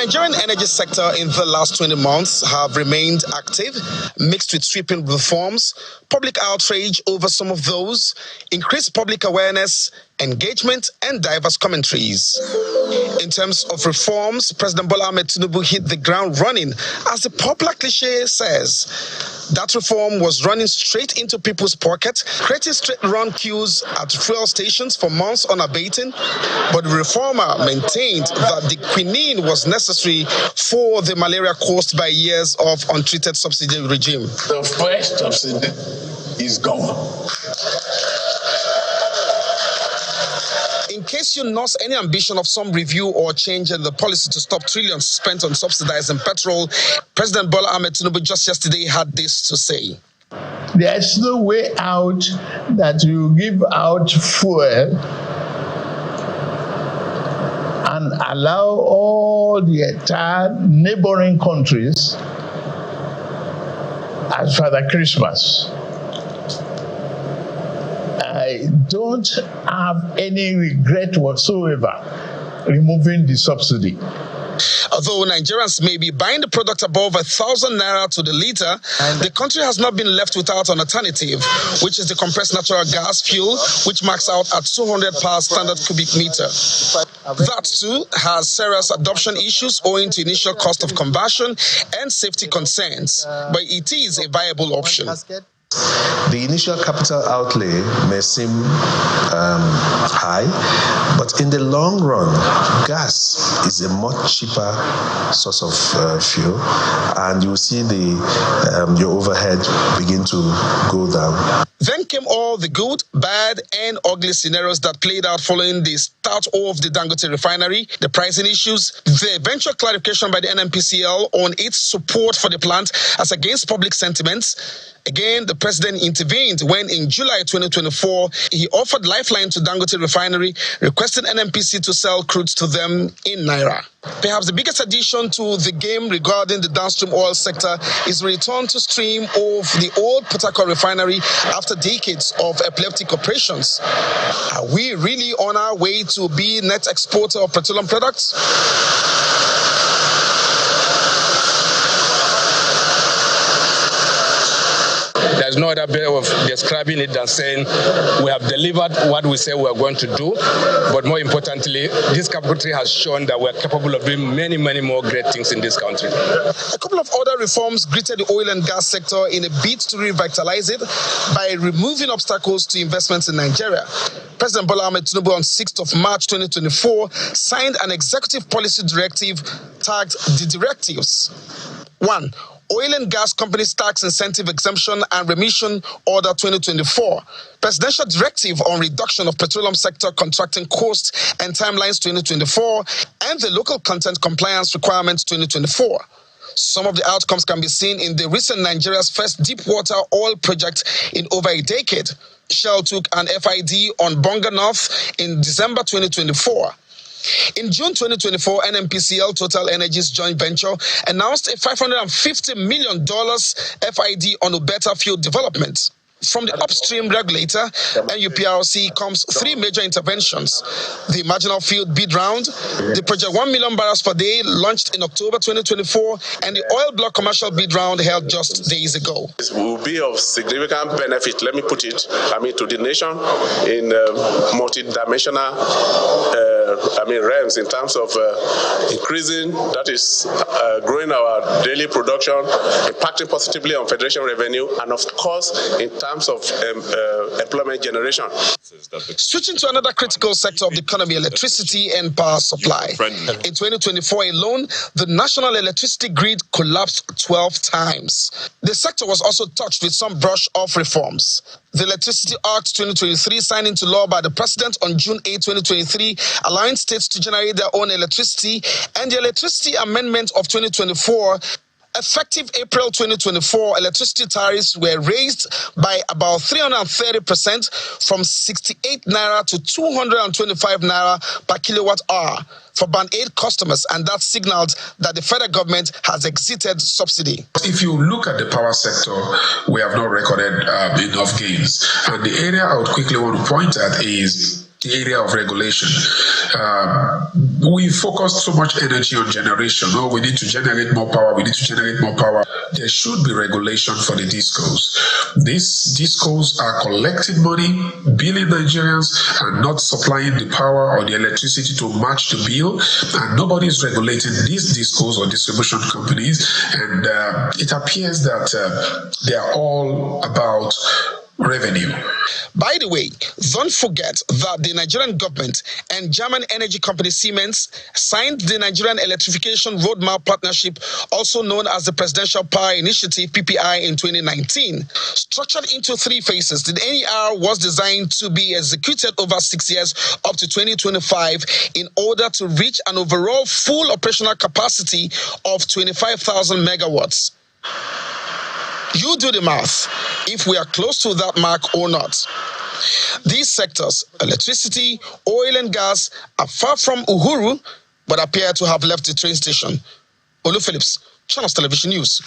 Nigerian energy sector in the last 20 months have remained active, mixed with sweeping reforms, public outrage over some of those, increased public awareness, engagement, and diverse commentaries. In terms of reforms, President Bola Ahmed Tinubu hit the ground running, as the popular cliche says. That reform was running straight into people's pocket, creating straight-run queues at fuel stations for months unabating. But the reformer maintained that the quinine was necessary for the malaria caused by years of untreated subsidy regime. The first subsidy is gone. In case you nurse any ambition of some review or change in the policy to stop trillions spent on subsidizing petrol, President Bola Ahmed Tinubu just yesterday had this to say. There's no way out that you give out fuel and allow all the entire neighboring countries as Father Christmas. I don't have any regret whatsoever removing the subsidy. Although Nigerians may be buying the product above 1,000 naira to the litre, the country has not been left without an alternative, which is the compressed natural gas fuel, which marks out at 200 per standard cubic meter. That too has serious adoption issues owing to initial cost of conversion and safety concerns, but it is a viable option. The initial capital outlay may seem high, but in the long run, gas is a much cheaper source of fuel, and you will see your overhead begin to go down. Then came all the good, bad, and ugly scenarios that played out following the start of the Dangote Refinery, the pricing issues, the eventual clarification by the NNPCL on its support for the plant as against public sentiments. Again, the president intervened when in July 2024, he offered lifeline to Dangote Refinery, requesting NNPC to sell crude to them in Naira. Perhaps the biggest addition to the game regarding the downstream oil sector is the return to stream of the old Port Harcourt Refinery after decades of epileptic operations. Are we really on our way to be net exporter of petroleum products? There's no other way of describing it than saying we have delivered what we say we are going to do, but more importantly, this country has shown that we're capable of doing many, many more great things in this country. A couple of other reforms greeted the oil and gas sector in a bid to revitalize it by removing obstacles to investments in Nigeria. President Bola Ahmed Tinubu on 6th of March 2024 signed an executive policy directive tagged the directives. 1. Oil and Gas Companies Tax Incentive Exemption and Remission Order 2024, Presidential Directive on Reduction of Petroleum Sector Contracting Costs and Timelines 2024, and the Local Content Compliance Requirements 2024. Some of the outcomes can be seen in the recent Nigeria's first deep-water oil project in over a decade. Shell took an FID on Bonga North in December 2024. In June 2024, NNPCL Total Energies joint venture announced a $550 million FID on Ubeta field development. From the Upstream regulator, NUPRC, comes 3 major interventions. The marginal field bid round, the project 1 million barrels per day launched in October 2024, and the oil block commercial bid round held just days ago. This will be of significant benefit, let me put it, to the nation in multi-dimensional realms in terms of increasing, that is, growing our daily production, impacting positively on federation revenue, and of course, in terms of employment generation. Switching to another critical sector of the economy, electricity and power supply. In 2024 alone, the national electricity grid collapsed 12 times. The sector was also touched with some brush-off reforms. The Electricity Act 2023, signed into law by the President on June 8, 2023, allowing states to generate their own electricity, and the Electricity Amendment of 2024, effective April 2024, electricity tariffs were raised by about 330% from 68 naira to 225 naira per kilowatt hour for Band 8 customers, and that signaled that the federal government has exited subsidy. If you look at the power sector, we have not recorded enough gains. And the area I would quickly want to point at is the area of regulation. We focus so much energy on generation. Oh, we need to generate more power. We need to generate more power. There should be regulation for the discos. These discos are collecting money, billing Nigerians, and not supplying the power or the electricity to match the bill. And nobody is regulating these discos or distribution companies. And it appears that they are all about revenue. By the way, don't forget that the Nigerian government and German energy company Siemens signed the Nigerian Electrification Roadmap Partnership, also known as the Presidential Power Initiative (PPI), in 2019. Structured into 3 phases, the NER was designed to be executed over 6 years up to 2025 in order to reach an overall full operational capacity of 25,000 megawatts. You do the math, if we are close to that mark or not. These sectors, electricity, oil and gas, are far from Uhuru, but appear to have left the train station. Olu Phillips, Channels Television News.